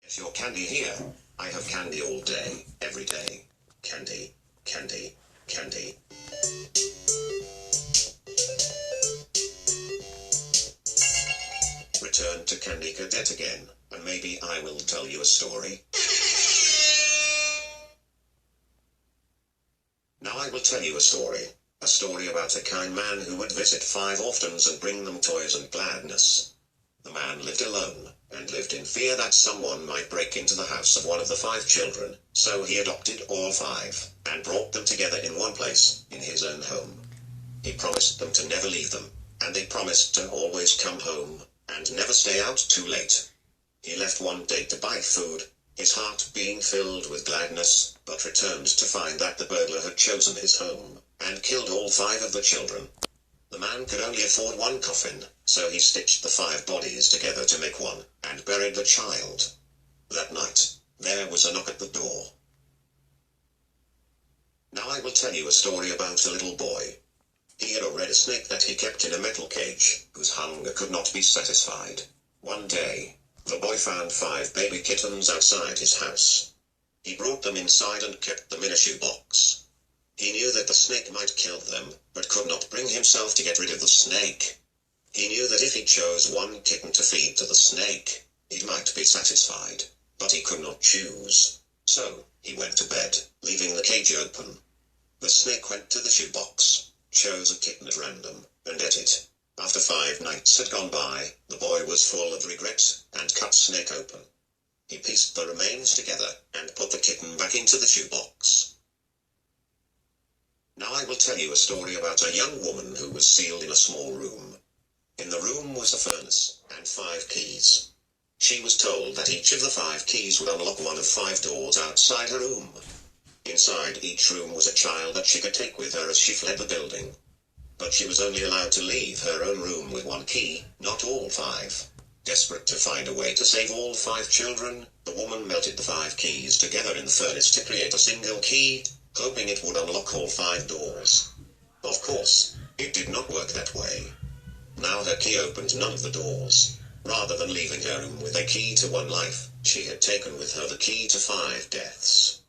Get your candy here. I have candy all day, every day. Candy, candy, candy. Return to Candy Cadet again, and maybe I will tell you a story. Now I will tell you a story about a kind man who would visit 5 orphans and bring them toys and gladness. The man lived alone, and lived in fear that someone might break into the house of one of the 5 children, so he adopted all 5, and brought them together in one place, in his own home. He promised them to never leave them, and they promised to always come home, and never stay out too late. He left one day to buy food, his heart being filled with gladness, but returned to find that the burglar had chosen his home, and killed all 5 of the children. The man could only afford one coffin, so he stitched the 5 bodies together to make one, and buried the child. That night, there was a knock at the door. Now I will tell you a story about a little boy. He had a red snake that he kept in a metal cage, whose hunger could not be satisfied. One day, the boy found 5 baby kittens outside his house. He brought them inside and kept them in a shoebox. He knew that the snake might kill them, but could not bring himself to get rid of the snake. He knew that if he chose one kitten to feed to the snake, it might be satisfied, but he could not choose. So, he went to bed, leaving the cage open. The snake went to the shoebox, chose a kitten at random, and ate it. After 5 nights had gone by, the boy was full of regret, and cut snake open. He pieced the remains together, and put the kitten back into the shoebox. Now I will tell you a story about a young woman who was sealed in a small room. In the room was a furnace, and 5 keys. She was told that each of the 5 keys would unlock one of 5 doors outside her room. Inside each room was a child that she could take with her as she fled the building. But she was only allowed to leave her own room with 1 key, not all 5. Desperate to find a way to save all 5 children, the woman melted the 5 keys together in the furnace to create a single key, hoping it would unlock all 5 doors. Of course, it did not work that way. Now her key opened none of the doors. Rather than leaving her room with a key to 1 life, she had taken with her the key to 5 deaths.